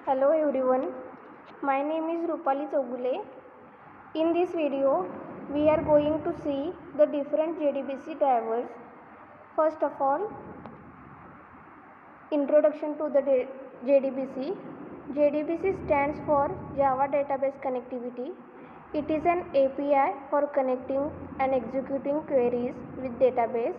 Hello everyone, my name is Rupali Chogule. In this video, we are going to see the different JDBC drivers. First of all, introduction to the JDBC. JDBC stands for Java Database Connectivity. It is an API for connecting and executing queries with database.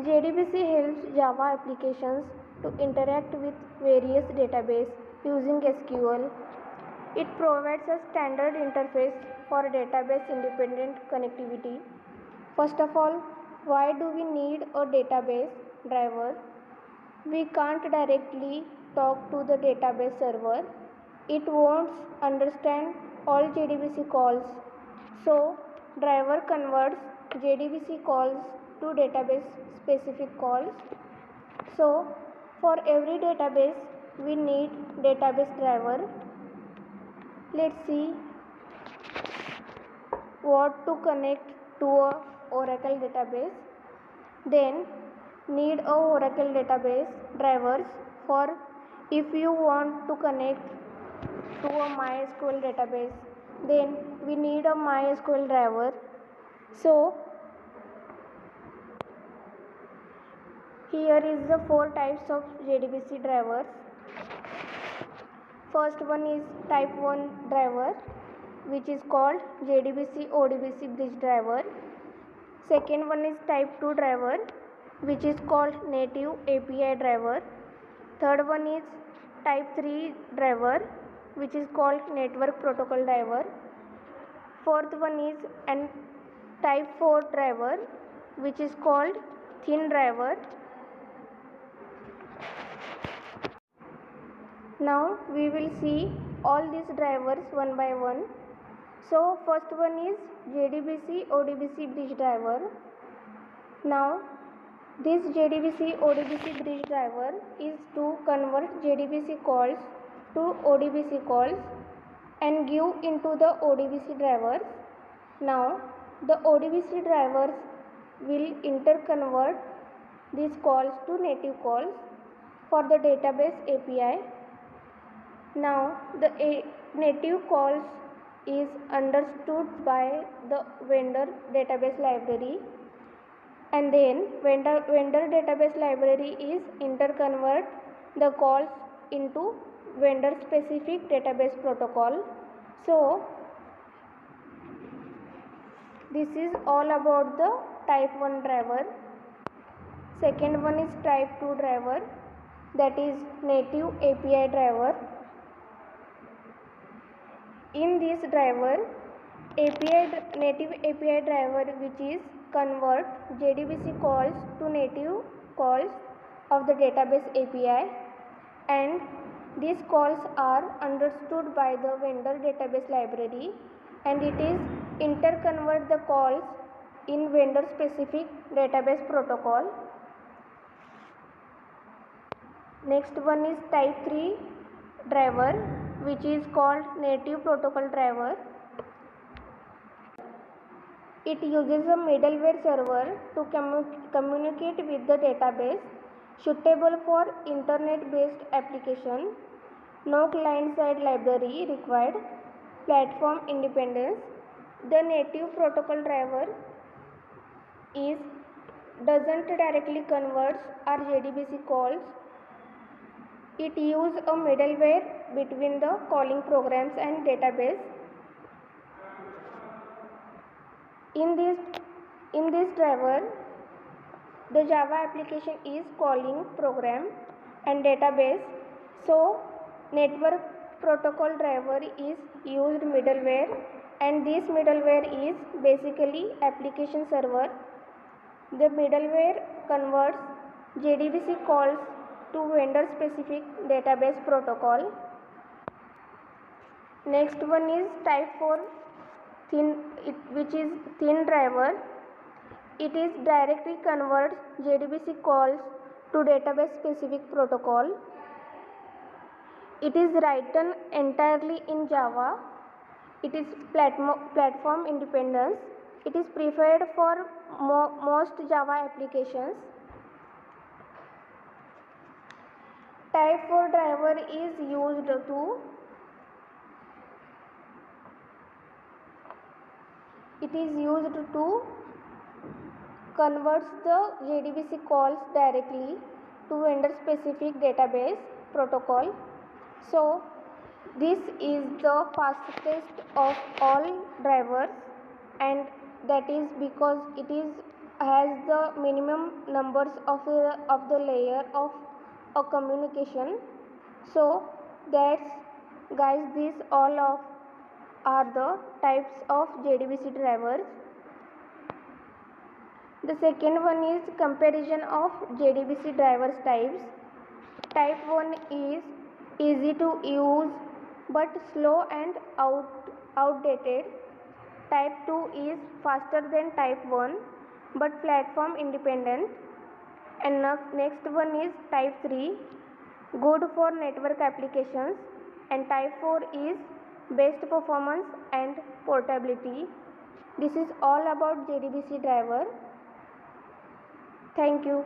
JDBC helps Java applications to interact with various databases using SQL. It provides a standard interface for database independent connectivity. First of all, why do we need a database driver? We can't directly talk to the database server. It won't understand all JDBC calls. So, driver converts JDBC calls to database specific calls. So, for every database, we need database driver. Let's see what to connect to a Oracle database. Then need a Oracle database drivers for if you want to connect to a MySQL database, then we need a MySQL driver. So here is the 4 types of JDBC drivers. First one is type 1 driver, which is called JDBC ODBC bridge driver. Second one is type 2 driver, which is called native API driver. Third one is type 3 driver, which is called network protocol driver. Fourth one is an type 4 driver, which is called thin driver. Now we will see all these drivers one by one. So first one is JDBC ODBC bridge driver. Now this JDBC ODBC bridge driver is to convert JDBC calls to ODBC calls and give into the ODBC drivers. Now the ODBC drivers will interconvert these calls to native calls for the database API. Now the native calls is understood by the vendor database library, and then vendor database library is interconvert the calls into vendor specific database protocol. So this is all about the type 1 driver. Second one is type 2 driver, that is native API driver. In this driver, native API driver, which is convert JDBC calls to native calls of the database API, and these calls are understood by the vendor database library, and it is interconvert the calls in vendor specific database protocol. Next one is type 3 driver, which is called native protocol driver. It uses a middleware server to communicate with the database, suitable for internet based application. No client side library required. Platform independence. The native protocol driver doesn't directly converts our JDBC calls. It uses a middleware between the calling programs and database. In this driver, the Java application is calling program and database. So network protocol driver is used middleware, and this middleware is basically application server. The middleware converts JDBC calls to vendor specific database protocol. Next one is type 4 which is thin driver. It is directly converts JDBC calls to database specific protocol. It is written entirely in Java. It is platform independence. It is preferred for most Java applications. Type 4 driver is used to converts the JDBC calls directly to vendor specific database protocol. So this is the fastest of all drivers, and that is because it has the minimum numbers of the layer of a communication. So that's guys, these all of are the types of JDBC drivers. The second one is comparison of JDBC drivers types. Type 1 is easy to use but slow and outdated. Type 2 is faster than type 1 but platform independent. And next one is type 3, good for network applications. And type 4 is best performance and portability. This is all about JDBC driver. Thank you.